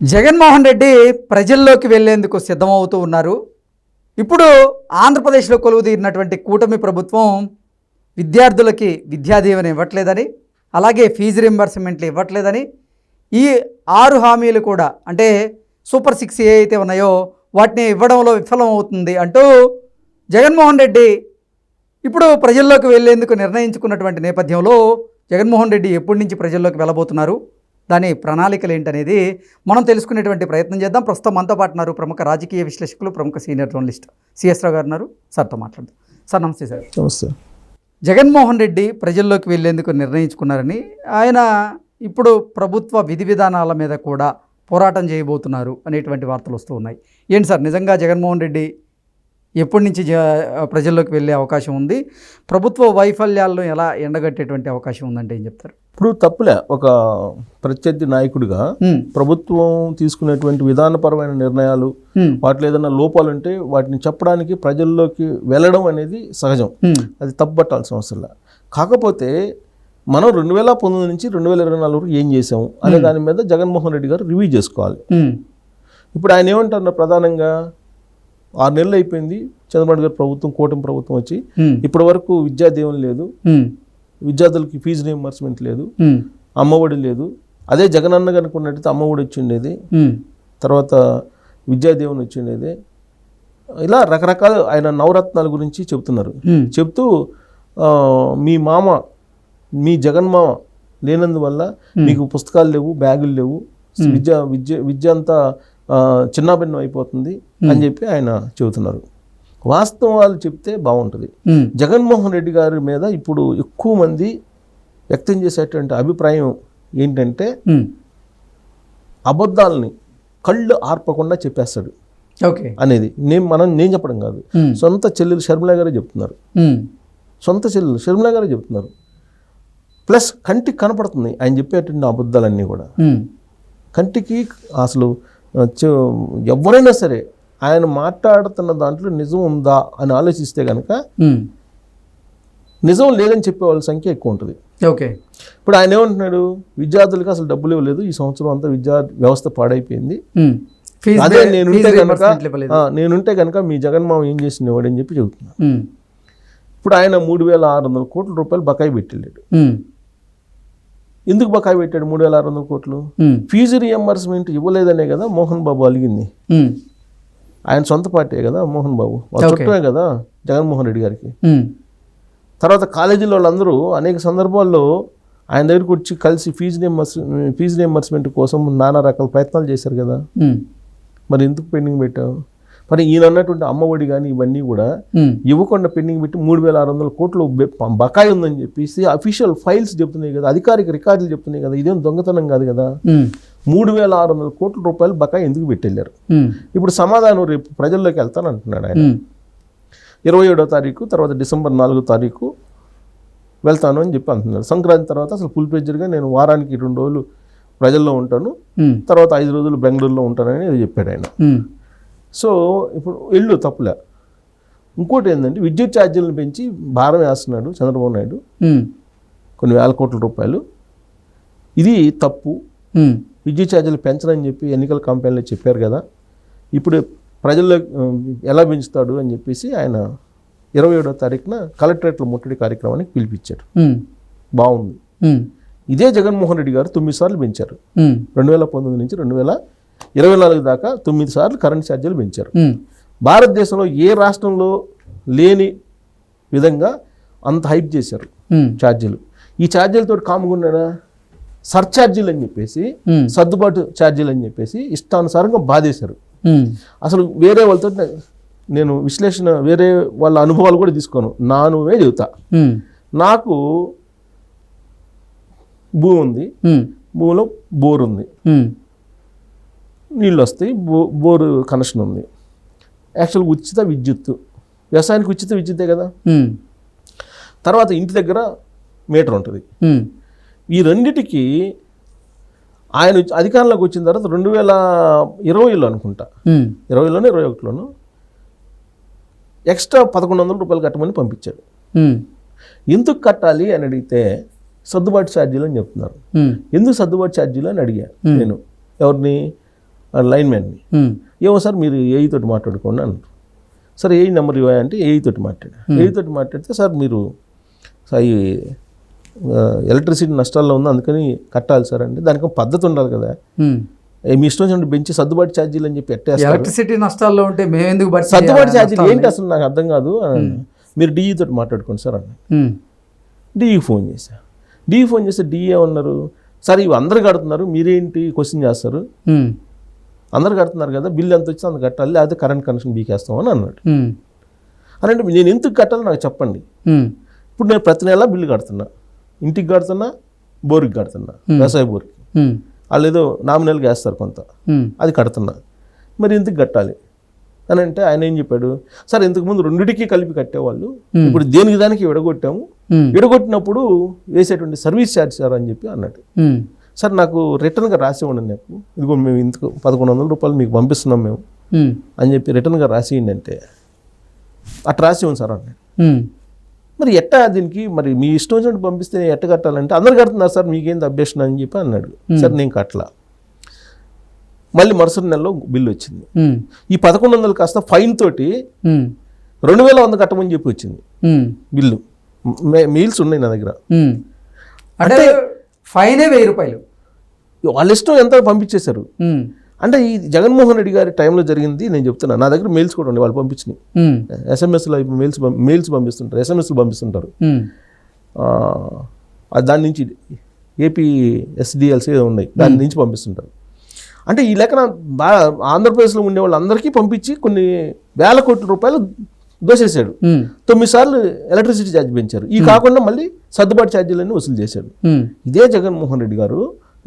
జగన్మోహన్ రెడ్డి ప్రజల్లోకి వెళ్లేందుకు సిద్ధమవుతూ ఉన్నారు. ఇప్పుడు ఆంధ్రప్రదేశ్లో కొలువుదీరినటువంటి కూటమి ప్రభుత్వం విద్యార్థులకి విద్యా దీవెన ఇవ్వట్లేదని, అలాగే ఫీజు రింబర్స్మెంట్లు ఇవ్వట్లేదని, ఈ 6 హామీలు కూడా అంటే సూపర్ 6 ఏ అయితే ఉన్నాయో వాటిని ఇవ్వడంలో విఫలం అవుతుంది అంటూ జగన్మోహన్ రెడ్డి ఇప్పుడు ప్రజల్లోకి వెళ్లేందుకు నిర్ణయించుకున్నటువంటి నేపథ్యంలో జగన్మోహన్ రెడ్డి ఎప్పటి నుంచి ప్రజల్లోకి వెళ్ళబోతున్నారు, దాని ప్రణాళికలు ఏంటనేది మనం తెలుసుకునేటువంటి ప్రయత్నం చేద్దాం. ప్రస్తుతం మనతో పాటు ఉన్నారు ప్రముఖ రాజకీయ విశ్లేషకులు, ప్రముఖ సీనియర్ జర్నలిస్ట్ సిఎస్ రావు గారు ఉన్నారు. సార్తో మాట్లాడదాం. సార్ నమస్తే. సార్ నమస్తే. జగన్మోహన్ రెడ్డి ప్రజల్లోకి వెళ్లేందుకు నిర్ణయించుకున్నారని, ఆయన ఇప్పుడు ప్రభుత్వ విధి విధానాల మీద కూడా పోరాటం చేయబోతున్నారు అనేటువంటి వార్తలు వస్తూ ఉన్నాయి. ఏంటి సార్, నిజంగా జగన్మోహన్ రెడ్డి ఎప్పటి నుంచి ప్రజల్లోకి వెళ్ళే అవకాశం ఉంది? ప్రభుత్వ వైఫల్యాలను ఎలా ఎండగట్టేటువంటి అవకాశం ఉందంటే ఏం చెప్తారు? ఇప్పుడు తప్పులే, ఒక ప్రత్యర్థి నాయకుడిగా ప్రభుత్వం తీసుకునేటువంటి విధానపరమైన నిర్ణయాలు, వాటిలో ఏదైనా లోపాలు ఉంటే వాటిని చెప్పడానికి ప్రజల్లోకి వెళ్ళడం అనేది సహజం, అది తప్పుపట్టాల్సిన అవసరం లేదు. కాకపోతే మనం 2019 నుంచి 2024 వరకు ఏం చేసాము అనే దాని మీద జగన్మోహన్ రెడ్డి గారు రివ్యూ చేసుకోవాలి. ఇప్పుడు ఆయన ఏమంటారు, ప్రధానంగా 6 నెలలు అయిపోయింది చంద్రబాబు గారు ప్రభుత్వం, కూటమి ప్రభుత్వం వచ్చి, ఇప్పటి వరకు విద్యా దీవెన లేదు, విద్యార్థులకి ఫీజు రియంబర్స్మెంట్ లేదు, అమ్మఒడి లేదు. అదే జగనన్న కనుక ఉన్నట్టయితే అమ్మఒడి వచ్చి ఉండేది, తర్వాత విద్యా దీవెన వచ్చి ఉండేది. ఇలా రకరకాల ఆయన నవరత్నాల గురించి చెప్తున్నారు. చెప్తూ మీ మామ, మీ జగన్మామ లేనందువల్ల మీకు పుస్తకాలు లేవు, బ్యాగులు లేవు, విద్య అంతా చిన్నాభిన్నం అయిపోతుంది అని చెప్పి ఆయన చెబుతున్నారు. వాస్తవాలు చెప్తే బాగుంటుంది. జగన్మోహన్ రెడ్డి గారి మీద ఇప్పుడు ఎక్కువ మంది వ్యక్తం చేసేటువంటి అభిప్రాయం ఏంటంటే, అబద్ధాలని కళ్ళు ఆర్పకుండా చెప్పేస్తాడు అనేది. నేను చెప్పడం కాదు, సొంత చెల్లెలు షర్మిల గారే చెప్తున్నారు. సొంత చెల్లెలు షర్మిల గారే చెప్తున్నారు. ప్లస్ కంటికి కనపడుతుంది ఆయన చెప్పేటువంటి అబద్ధాలన్నీ కూడా. కంటికి అసలు ఎవరైనా సరే ఆయన మాట్లాడుతున్న దాంట్లో నిజం ఉందా అని ఆలోచిస్తే కనుక నిజం లేదని చెప్పే వాళ్ళ సంఖ్య ఎక్కువ ఉంటుంది. ఓకే, ఇప్పుడు ఆయన ఏమంటున్నాడు, విద్యార్థులకు అసలు డబ్బులు ఇవ్వలేదు, ఈ సంవత్సరం అంతా విద్యా వ్యవస్థ పాడైపోయింది, అదే నేనుంటే కనుక మీ జగన్మామ ఏం చేసినవాడు అని చెప్పి చెబుతున్నాను. ఇప్పుడు ఆయన 3,600 కోట్ల రూపాయలు బకాయి పెట్టాడు. ఎందుకు బకాయి పెట్టాడు 3,600 కోట్లు? ఫీజు రియంబర్స్మెంట్ ఇవ్వలేదనే కదా మోహన్ బాబు అలిగింది. ఆయన సొంత పార్టీ కదా మోహన్ బాబు, చుట్టమే కదా జగన్మోహన్ రెడ్డి గారికి. తర్వాత కాలేజీలో వాళ్ళందరూ అనేక సందర్భాల్లో ఆయన దగ్గరికి వచ్చి కలిసి ఫీజు రియంబర్స్మెంట్ కోసం నానా రకాల ప్రయత్నాలు చేశారు కదా. మరి ఎందుకు పెండింగ్ పెట్టావు? మరి ఈయన అన్నటువంటి అమ్మఒడి కానీ ఇవన్నీ కూడా ఇవ్వకుండా పెండింగ్ పెట్టి 3,600 కోట్లు బకాయి ఉందని చెప్పేసి అఫీషియల్ ఫైల్స్ చెప్తున్నాయి కదా, అధికారిక రికార్డులు చెప్తున్నాయి కదా, ఇదేం దొంగతనం కాదు కదా. 3,600 కోట్ల రూపాయలు బకాయి ఎందుకు పెట్టెళ్ళారు? ఇప్పుడు సమాధానం రేపు ప్రజల్లోకి వెళ్తాను అంటున్నాడు ఆయన. 27వ తారీఖు తర్వాత డిసెంబర్ 4వ తారీఖు వెళ్తాను అని చెప్పి అంటున్నాడు. సంక్రాంతి తర్వాత అసలు ఫుల్ ప్రెజర్గా నేను వారానికి 2 రోజులు ప్రజల్లో ఉంటాను, తర్వాత 5 రోజులు బెంగళూరులో ఉంటానని అది చెప్పాడు ఆయన. సో ఇప్పుడు వెళ్ళు తప్పులే. ఇంకోటి ఏంటంటే, విద్యుత్ ఛార్జీలను పెంచి భారం వేస్తున్నాడు చంద్రబాబు నాయుడు, కొన్ని వేల కోట్ల రూపాయలు. ఇది తప్పు. విద్యుత్ ఛార్జీలు పెంచడని చెప్పి ఎన్నికల క్యాంపెయిన్లో చెప్పారు కదా. ఇప్పుడు ప్రజల్లో ఎలా పెంచుతాడు అని చెప్పేసి ఆయన 27వ తారీఖున కలెక్టరేట్లో ముట్టడి కార్యక్రమానికి పిలిపించారు. బాగుంది. ఇదే జగన్మోహన్ రెడ్డి గారు 9 సార్లు పెంచారు. 2019 నుంచి 2024 దాకా 9 సార్లు కరెంట్ ఛార్జీలు పెంచారు. భారతదేశంలో ఏ రాష్ట్రంలో లేని విధంగా అంత హైప్ చేశారు ఛార్జీలు. ఈ ఛార్జీలతో కాముకున్నాడా? సర్ఛార్జీలు అని చెప్పేసి, సర్దుబాటు ఛార్జీలు అని చెప్పేసి ఇష్టానుసారంగా బాధేశారు. అసలు వేరే వాళ్ళతో నేను విశ్లేషణ, వేరే వాళ్ళ అనుభవాలు కూడా తీసుకోను, నా అనుభవమే చెబుతా. నాకు భూమి ఉంది, భూమిలో బోర్ ఉంది, నీళ్ళు వస్తాయి, బోరు కనెక్షన్ ఉంది. యాక్చువల్గా ఉచిత విద్యుత్తు, వ్యవసాయానికి ఉచిత విద్యుత్తే కదా. తర్వాత ఇంటి దగ్గర మీటర్ ఉంటుంది. ఈ రెండిటికి ఆయన అధికారంలోకి వచ్చిన తర్వాత 2020లో అనుకుంటా, 20లోనే 21లోనూ ఎక్స్ట్రా 1,100 రూపాయలు కట్టమని పంపించాడు. ఎందుకు కట్టాలి అని అడిగితే సర్దుబాటు ఛార్జీలు అని చెప్తున్నారు. ఎందుకు సర్దుబాటు ఛార్జీలు అని అడిగా నేను. ఎవరిని? లైన్ మ్యాన్ని. ఏమో సార్ మీరు ఏఈ తోటి మాట్లాడుకోండి అన్నారు. సార్ ఏఈ నెంబర్ ఇవ్వాలి అంటే ఏఈ తోటి మాట్లాడితే సార్ మీరు ఈ ఎలక్ట్రిసిటీ నష్టాల్లో ఉంది అందుకని కట్టాలి సార్ అంటే దానికి పద్ధతి ఉండాలి కదా, మీ ఇష్టం వచ్చినట్టు బెంచి సర్దుబాటు ఛార్జీలు అని చెప్పి ఎట్టేస్తారు. ఎలక్ట్రిసిటీ నష్టాల్లో ఉంటే మేము ఎందుకు సర్దుబాటు ఛార్జీలు ఏంటి అసలు నాకు అర్థం కాదు. మీరు డిఈ తోటి మాట్లాడుకోండి సార్ అన్న. డిఈ ఫోన్ చేస్తే డిఈ ఏమన్నారు, సార్ ఇవి అందరు కడుతున్నారు మీరేంటి క్వశ్చన్ చేస్తారు, అందరు కడుతున్నారు కదా బిల్లు ఎంత వచ్చిందో అంత కట్టాలి లేకపోతే కరెంట్ కనెక్షన్ బీకేస్తాం అని అన్నాడు. అని అంటే నేను ఎందుకు కట్టాలో నాకు చెప్పండి. ఇప్పుడు నేను ప్రతి నెల బిల్లు కడుతున్నా, ఇంటికి కడుతున్నా, బోర్కి కడుతున్నా, వ్యవసాయ బోర్కి, వాళ్ళు ఏదో నామినల్గా వేస్తారు కొంత, అది కడుతున్నా, మరి ఎందుకు కట్టాలి అని అంటే ఆయన ఏం చెప్పాడు, సార్ ఇంతకుముందు రెండింటికి కలిపి కట్టేవాళ్ళు, ఇప్పుడు దేనికి దానికి విడగొట్టాము, విడగొట్టినప్పుడు వేసేటువంటి సర్వీస్ ఛార్జ్ సార్ అని చెప్పి అన్నట్టు. సార్ నాకు రిటర్న్గా రాసి ఇవ్వండి, నాకు ఇదిగో మేము ఇంతకు 1100 రూపాయలు మీకు పంపిస్తున్నాం మేము అని చెప్పి రిటర్న్గా రాసి ఇవ్వండి అంటే అట్లా రాసి ఇవ్వండి సార్ అన్నాడు. మరి ఎట్టా దీనికి మరి మీ ఇష్టం వచ్చినట్టు పంపిస్తే ఎట్ట కట్టాలంటే అందరు కడుతున్నారు సార్ మీకేంది అబ్జెక్షన్ అని చెప్పి అన్నాడు. సార్ నేను కట్టలా. మళ్ళీ మరుసటి నెలలో బిల్లు వచ్చింది. ఈ 1100 కాస్త ఫైన్ తోటి 2100 కట్టమని చెప్పి వచ్చింది బిల్లు. మెయిల్స్ ఉన్నాయి నా దగ్గర. అంటే ఫైనే 1000 రూపాయలు వాళ్ళ ఇష్టం ఎంత పంపించేశారు. అంటే ఈ జగన్మోహన్ రెడ్డి గారి టైంలో జరిగింది నేను చెప్తున్నా. నా దగ్గర మెయిల్స్ కూడా ఉన్నాయి, వాళ్ళు పంపించినాయి. ఎస్ఎంఎస్లో మెయిల్స్ పంపిస్తుంటారు, ఎస్ఎంఎస్లు పంపిస్తుంటారు. దాని నుంచి ఏపీ ఎస్డిఎల్సీ ఉన్నాయి, దాని నుంచి పంపిస్తుంటారు. అంటే ఈ లెక్కన ఆంధ్రప్రదేశ్లో ఉండే వాళ్ళందరికీ పంపించి కొన్ని వేల కోట్ల రూపాయలు దోసేసాడు. 9 సార్లు ఎలక్ట్రిసిటీ ఛార్జ్ పెంచారు. ఈ కాకుండా మళ్ళీ సర్దుబాటు ఛార్జీలన్నీ వసూలు చేశాడు. ఇదే జగన్మోహన్ రెడ్డి గారు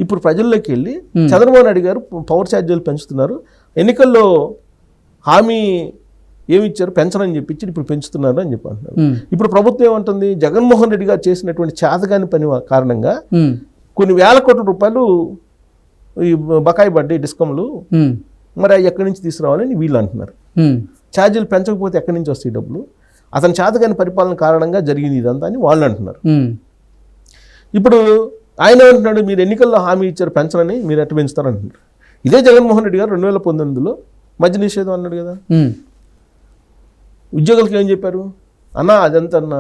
ఇప్పుడు ప్రజల్లోకి వెళ్ళి చంద్రబాబు నాయుడు గారు పవర్ ఛార్జీలు పెంచుతున్నారు, ఎన్నికల్లో హామీ ఏమి ఇచ్చారు పెంచనని చెప్పించి ఇప్పుడు పెంచుతున్నారు అని చెప్పి అంటున్నారు. ఇప్పుడు ప్రభుత్వం ఏమంటుంది, జగన్మోహన్ రెడ్డి గారు చేసినటువంటి చేతగాని పని కారణంగా కొన్ని వేల కోట్ల రూపాయలు ఈ బకాయి పడ్డాయి డిస్కంలు, మరి అవి ఎక్కడి నుంచి తీసుకురావాలని వీళ్ళు అంటున్నారు. ఛార్జీలు పెంచకపోతే ఎక్కడి నుంచి వస్తాయి డబ్బులు, అతని చేతగాని పరిపాలన కారణంగా జరిగింది ఇదంతా అని వాళ్ళు అంటున్నారు. ఇప్పుడు ఆయన అంటున్నాడు మీరు ఎన్నికల్లో హామీ ఇచ్చారు పెంచనని, మీరు ఎట్ట పెంచుతారంటున్నారు. ఇదే జగన్మోహన్ రెడ్డి గారు 2019లో మద్య నిషేధం అన్నాడు కదా, ఉద్యోగులకి ఏం చెప్పారు, అన్న అదంతా అన్న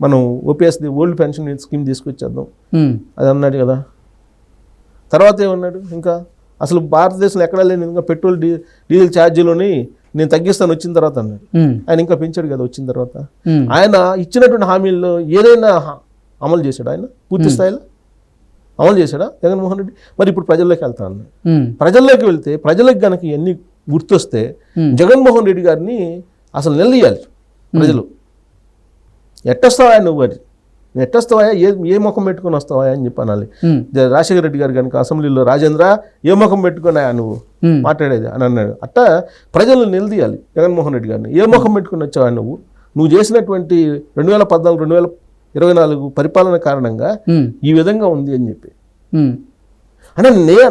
మనం ఓపీఎస్ ఓల్డ్ పెన్షన్ స్కీమ్ తీసుకొచ్చేద్దాం అది అన్నాడు కదా. తర్వాత ఏమన్నాడు, ఇంకా అసలు భారతదేశంలో ఎక్కడా లేని ఇంకా పెట్రోల్ డీజిల్ ఛార్జీలోని నేను తగ్గిస్తాను వచ్చిన తర్వాత అన్నాడు. ఆయన ఇంకా పెంచాడు కదా వచ్చిన తర్వాత. ఆయన ఇచ్చినటువంటి హామీల్లో ఏదైనా అమలు చేశాడు, ఆయన పూర్తి స్థాయిలో అమలు చేశాడా జగన్మోహన్ రెడ్డి? మరి ఇప్పుడు ప్రజల్లోకి వెళ్తా అన్నాడు. ప్రజల్లోకి వెళ్తే ప్రజలకు కనుక ఇవన్నీ గుర్తొస్తే జగన్మోహన్ రెడ్డి గారిని అసలు నిలదీయాలి ప్రజలు. ఎట్టొస్తావా నువ్వు, అది ఎట్టొస్తావా, ఏ ముఖం పెట్టుకొని వస్తావా అని చెప్పి అనాలి. రాజశేఖర రెడ్డి గారు కనుక అసెంబ్లీలో రాజేంద్ర ఏ ముఖం పెట్టుకున్నా నువ్వు మాట్లాడేది అని అన్నాడు. అట్టా ప్రజలు నిలదీయాలి జగన్మోహన్ రెడ్డి గారిని. ఏ ముఖం పెట్టుకుని వచ్చావా నువ్వు చేసినటువంటి 2014-2024 పరిపాలన కారణంగా ఈ విధంగా ఉంది అని చెప్పి. అంటే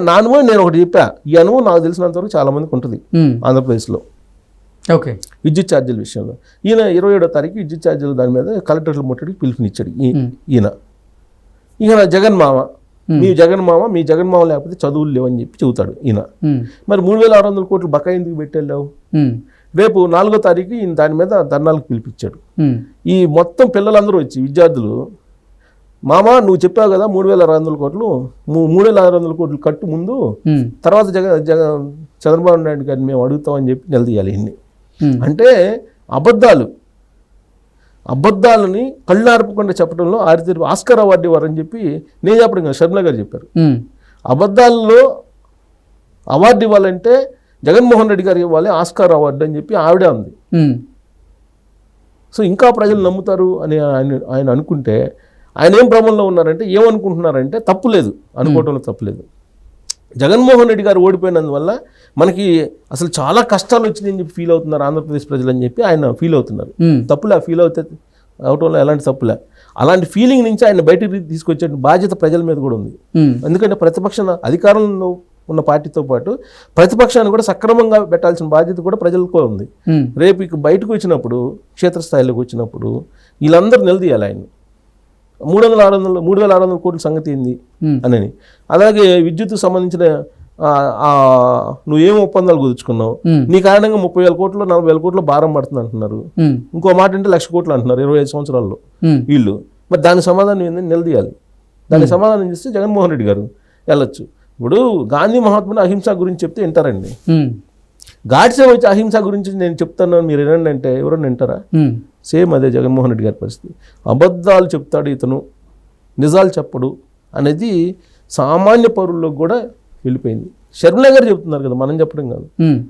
నా అనుభవం నేను ఒకటి చెప్పా, ఈ అనుభవం నాకు తెలిసినంత వరకు చాలా మందికి ఉంటుంది ఆంధ్రప్రదేశ్లో. ఓకే, విద్యుత్ ఛార్జీల విషయంలో ఈయన 27వ తారీఖు విద్యుత్ ఛార్జీల దాని మీద కలెక్టర్ల ముట్టడికి పిలుపునిచ్చాడు ఈయన జగన్మామ, మీ జగన్మామ లేకపోతే చదువులు లేవని చెప్పి చెబుతాడు ఈయన. మరి 3600 కోట్లు బకాయి ఎందుకు పెట్టావు? రేపు 4వ తారీఖు ఈయన దాని మీద ధర్నాలకు పిలిపించాడు. ఈ మొత్తం పిల్లలందరూ వచ్చి విద్యార్థులు, మామ నువ్వు చెప్పావు కదా 3600 కోట్లు, 3600 కోట్లు కట్టు ముందు, తర్వాత చంద్రబాబు నాయుడు గారిని మేము అడుగుతామని చెప్పి నిలదీయాలి ఇన్ని. అంటే అబద్ధాలని కళ్ళు ఆర్పకుండా చెప్పడంలో ఆస్కార్ అవార్డు ఇవ్వారని చెప్పి నేను చెప్పడం కదా, శర్మిల గారు చెప్పారు. అబద్ధాల్లో అవార్డు ఇవ్వాలంటే జగన్మోహన్ రెడ్డి గారికి ఇవ్వాలి ఆస్కార్ అవార్డు అని చెప్పి ఆవిడే ఉంది. సో ఇంకా ప్రజలు నమ్ముతారు అని ఆయన అనుకుంటే, ఆయన ఏం భ్రమంలో ఉన్నారంటే, ఏమనుకుంటున్నారంటే తప్పు లేదు, అనుకోవడంలో తప్పు లేదు. జగన్మోహన్ రెడ్డి గారు ఓడిపోయినందువల్ల మనకి అసలు చాలా కష్టాలు వచ్చినాయని చెప్పి ఫీల్ అవుతున్నారు ఆంధ్రప్రదేశ్ ప్రజలు అని చెప్పి ఆయన ఫీల్ అవుతున్నారు. తప్పులే, ఫీల్ అవటంలో ఎలాంటి తప్పులే. అలాంటి ఫీలింగ్ నుంచి ఆయన బయటికి తీసుకొచ్చే బాధ్యత ప్రజల మీద కూడా ఉంది. ఎందుకంటే అధికారంలో ఉన్న పార్టీతో పాటు ప్రతిపక్షాన్ని కూడా సక్రమంగా పెట్టాల్సిన బాధ్యత కూడా ప్రజలకు ఉంది. రేపు ఇక బయటకు వచ్చినప్పుడు, క్షేత్రస్థాయిలోకి వచ్చినప్పుడు వీళ్ళందరూ నిలదీయాలి ఆయన. 3600 కోట్ల సంగతి ఏంది అని. అలాగే విద్యుత్కు సంబంధించిన నువ్వేం ఒప్పందాలు కుదుర్చుకున్నావు, నీ కారణంగా 30,000 కోట్లు 40,000 కోట్లు భారం పడుతుంది అంటున్నారు. ఇంకో మాట అంటే 1,00,000 కోట్లు అంటున్నారు 25 సంవత్సరాల్లో వీళ్ళు. మరి దాని సమాధానం ఏందని నిలదీయాలి. దానికి సమాధానం చేస్తే జగన్మోహన్ రెడ్డి గారు వెళ్ళొచ్చు. ఇప్పుడు గాంధీ మహాత్ముడు అహింస గురించి చెప్తే వింటారండి. గాడ్సే వచ్చి అహింస గురించి నేను చెప్తాను మీరు వినండి అంటే ఎవరన్నా వింటారా? సేమ్ అదే జగన్మోహన్ రెడ్డి గారి పరిస్థితి. అబద్ధాలు చెప్తాడు ఇతను, నిజాలు చెప్పడు అనేది సామాన్య పౌరుల్లో కూడా వెళ్ళిపోయింది. షర్మిల గారు చెప్తున్నారు కదా, మనం చెప్పడం కాదు.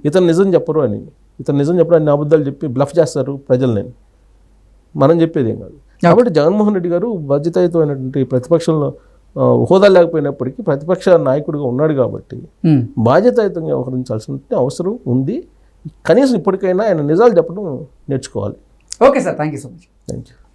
ఇతను నిజం చెప్పరు అని, ఇతను నిజం చెప్పరు అన్ని అబద్ధాలు చెప్పి బ్లఫ్ చేస్తారు ప్రజల్ని, మనం చెప్పేది ఏం కాదు. కాబట్టి జగన్మోహన్ రెడ్డి గారు బాధ్యతాయుతమైనటువంటి ప్రతిపక్షంలో హోదా లేకపోయినప్పటికీ ప్రతిపక్ష నాయకుడిగా ఉన్నాడు కాబట్టి బాధ్యతాయుతంగా వ్యవహరించాల్సిన అవసరం ఉంది. కనీసం ఇప్పటికైనా ఆయన నిజాలు చెప్పడం నేర్చుకోవాలి. Okay sir, thank you so much. Thank you.